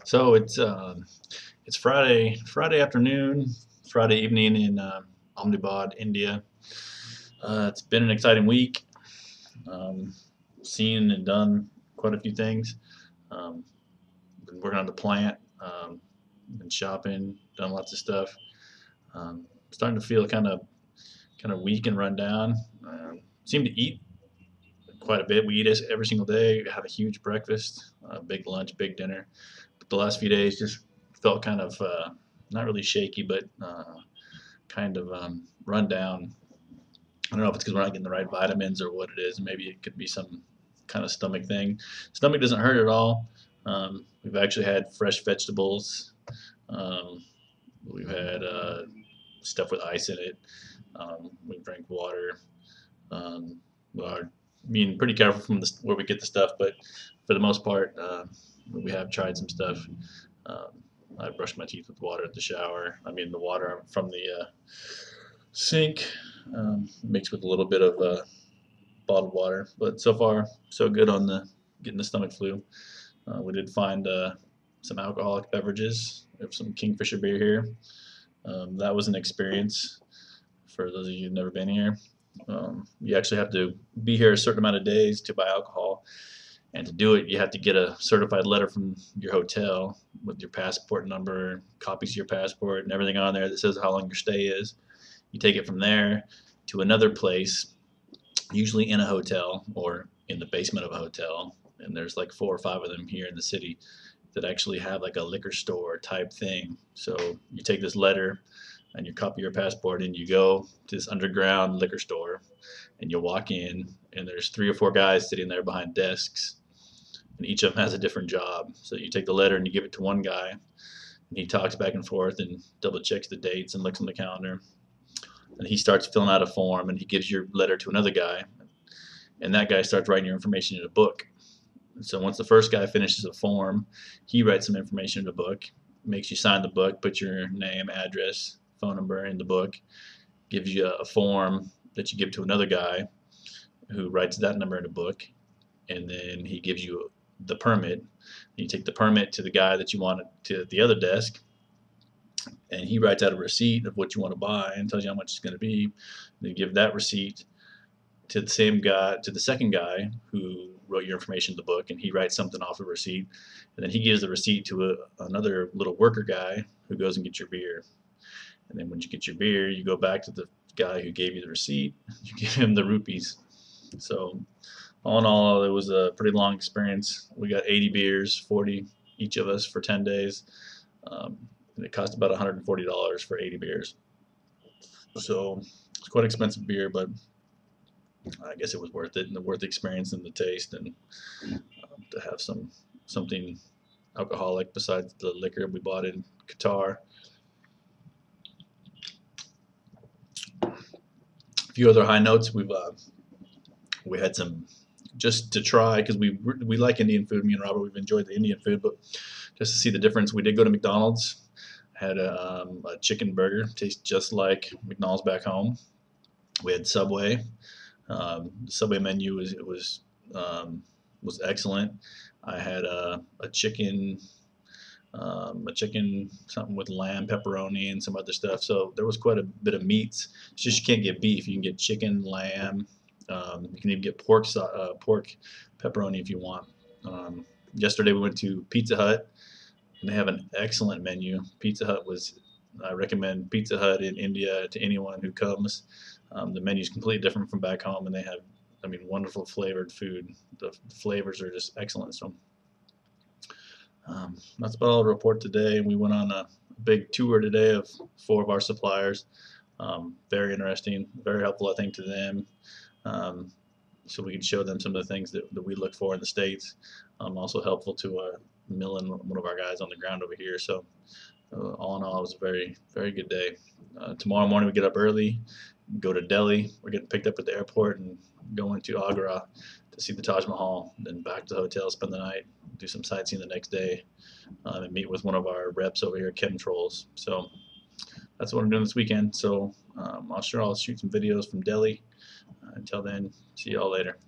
So it's Friday afternoon, Friday evening in Ahmedabad, India. It's been an exciting week. Um, Seen and done quite a few things. Um, Been working on the plant, been shopping, done lots of stuff. Starting to feel kind of weak and run down. Seem to eat quite a bit. We eat every single day. Have a huge breakfast, big lunch, big dinner. But the last few days just felt kind of not really shaky, but kind of run down. I don't know if it's because we're not getting the right vitamins or what it is. Maybe it could be some kind of stomach thing. Stomach doesn't hurt at all. We've actually had fresh vegetables. Um, we've had stuff with ice in it. We drank water. We are being pretty careful from where we get the stuff, but for the most part, we have tried some stuff. Um, I brush my teeth with water at the shower. I mean, the water from the sink, mixed with a little bit of bottled water. But so far, so good on the getting the stomach flu. We did find some alcoholic beverages. We have some Kingfisher beer here. That was an experience for those of you who've never been here. You actually have to be here a certain amount of days to buy alcohol. And to do it, you have to get a certified letter from your hotel with your passport number, copies of your passport, and everything on there that says how long your stay is. You take it from there to another place, usually in a hotel or in the basement of a hotel. And there's like four or five of them here in the city that actually have like a liquor store type thing. So you take this letter and you copy your passport and you go to this underground liquor store and you walk in and there's three or four guys sitting there behind desks and each of them has a different job. So you take the letter and you give it to one guy and he talks back and forth and double checks the dates and looks on the calendar. And he starts filling out a form and he gives your letter to another guy and that guy starts writing your information in a book. So once the first guy finishes a form, he writes some information in a book, makes you sign the book, put your name, address, phone number in the book, gives you a form that you give to another guy who writes that number in a book, and then he gives you the permit. You take the permit to the guy that you want to the other desk, and he writes out a receipt of what you want to buy and tells you how much it's going to be. Then you give that receipt to the same guy, to the second guy who wrote your information in the book, and he writes something off the receipt, and then he gives the receipt to another little worker guy who goes and gets your beer. And then when you get your beer, you go back to the guy who gave you the receipt, you give him the rupees. So all in all, it was a pretty long experience. We got 80 beers, 40 each of us for 10 days. And it cost about $140 for 80 beers. So it's quite expensive beer, but I guess it was worth it, and worth the experience and the taste, and to have something alcoholic besides the liquor we bought in Qatar. A few other high notes. We had some just to try because we like Indian food. Me and Robert, we've enjoyed the Indian food, but just to see the difference, we did go to McDonald's. Had a chicken burger, tastes just like McDonald's back home. We had Subway. The Subway menu was excellent. I had a chicken something with lamb, pepperoni, and some other stuff. So there was quite a bit of meats. It's just you can't get beef. You can get chicken, lamb. You can even get pork pepperoni if you want. Yesterday we went to Pizza Hut, and they have an excellent menu. I recommend Pizza Hut in India to anyone who comes. The menu is completely different from back home, and they have, I mean, wonderful flavored food. The flavors are just excellent. So that's about all I'll report today. We went on a big tour today of four of our suppliers. Very interesting, very helpful, I think, to them. So we can show them some of the things that we look for in the States. Also helpful to Millen, one of our guys on the ground over here. So all in all, it was a very, very good day. Tomorrow morning we get up early, go to Delhi. We're getting picked up at the airport and going to Agra to see the Taj Mahal. Then back to the hotel, spend the night, do some sightseeing the next day, and meet with one of our reps over here, chemtrolls. So that's what I'm doing this weekend. So I'll shoot some videos from Delhi. Until then, see y'all later.